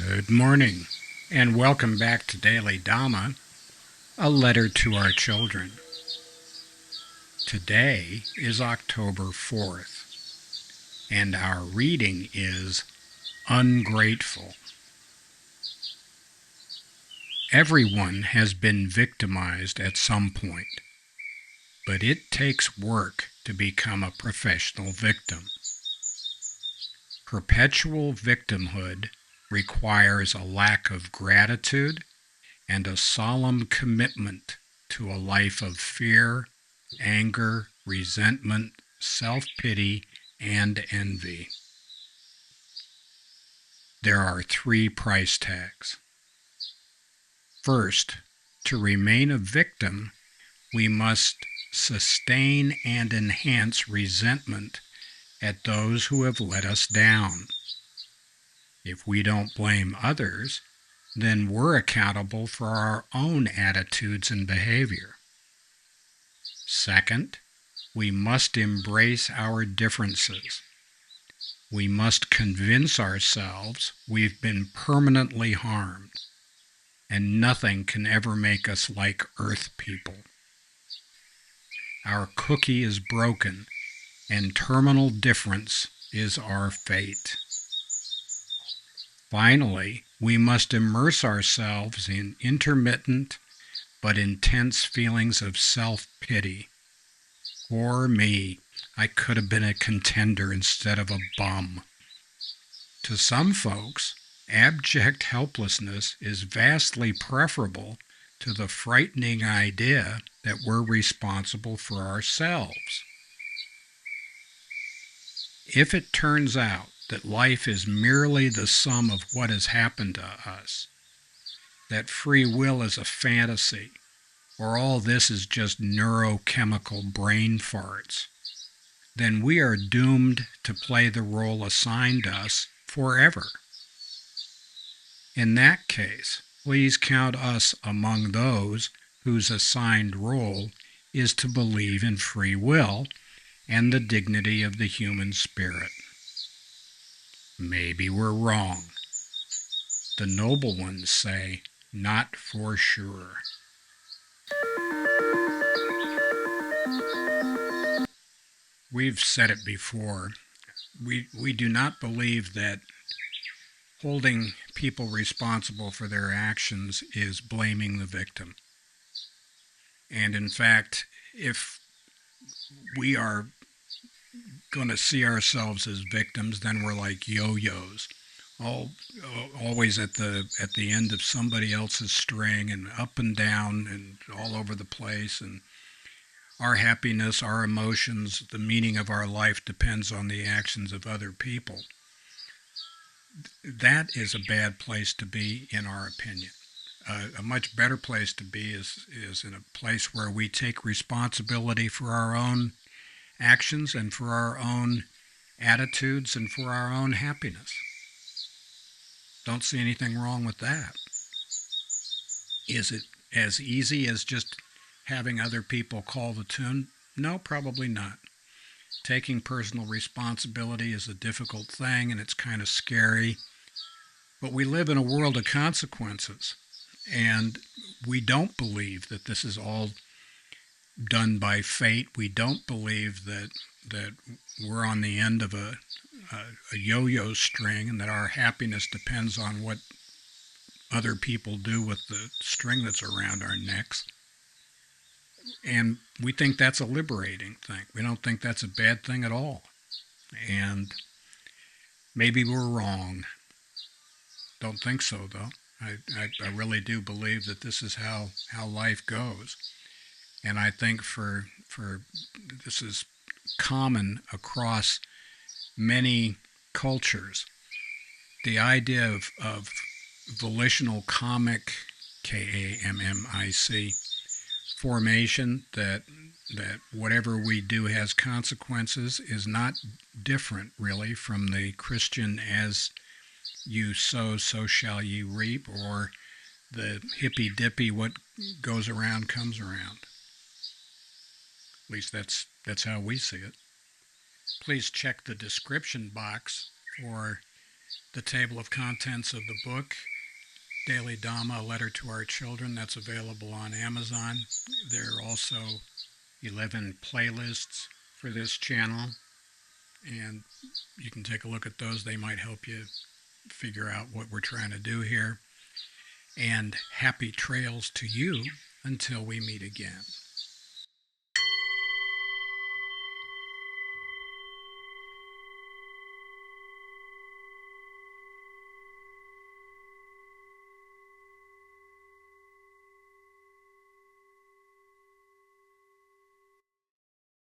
Good morning, and welcome back to Daily Dhamma, a letter to our children. Today is October 4th, and our reading is Ungrateful. Everyone has been victimized at some point, but it takes work to become a professional victim. Perpetual victimhood requires a lack of gratitude and a solemn commitment to a life of fear, anger, resentment, self-pity, and envy. There are 3 price tags. First, to remain a victim, we must sustain and enhance resentment at those who have let us down. If we don't blame others, then we're accountable for our own attitudes and behavior. Second, we must embrace our differences. We must convince ourselves we've been permanently harmed, and nothing can ever make us like Earth people. Our cookie is broken, and terminal difference is our fate. Finally, we must immerse ourselves in intermittent but intense feelings of self-pity. Poor me, I could have been a contender instead of a bum. To some folks, abject helplessness is vastly preferable to the frightening idea that we're responsible for ourselves. If it turns out that life is merely the sum of what has happened to us, that free will is a fantasy, or all this is just neurochemical brain farts, then we are doomed to play the role assigned us forever. In that case, please count us among those whose assigned role is to believe in free will and the dignity of the human spirit. Maybe we're wrong. The noble ones say, not for sure. We've said it before. We do not believe that holding people responsible for their actions is blaming the victim. And in fact, if we are going to see ourselves as victims, then we're like yo-yos, always at the end of somebody else's string and up and down and all over the place. And our happiness, our emotions, the meaning of our life depends on the actions of other people. That is a bad place to be, in our opinion. A much better place to be is in a place where we take responsibility for our own actions and for our own attitudes and for our own happiness. Don't see anything wrong with that. Is it as easy as just having other people call the tune? No, probably not. Taking personal responsibility is a difficult thing, and it's kind of scary. But we live in a world of consequences, and we don't believe that this is all done by fate. We don't believe that we're on the end of a yo-yo string and that our happiness depends on what other people do with the string that's around our necks. And we think that's a liberating thing. We don't think that's a bad thing at all. And maybe we're wrong. Don't think so, though. I really do believe that this is how life goes. And I think for this is common across many cultures. The idea of volitional karmic, K-A-M-M-I-C, formation, that whatever we do has consequences, is not different really from the Christian as you sow, so shall ye reap, or the hippy-dippy, what goes around comes around. At least that's how we see it. Please check the description box for the table of contents of the book, Daily Dhamma, A Letter to Our Children. That's available on Amazon. There are also 11 playlists for this channel, and you can take a look at those. They might help you figure out what we're trying to do here. And happy trails to you until we meet again.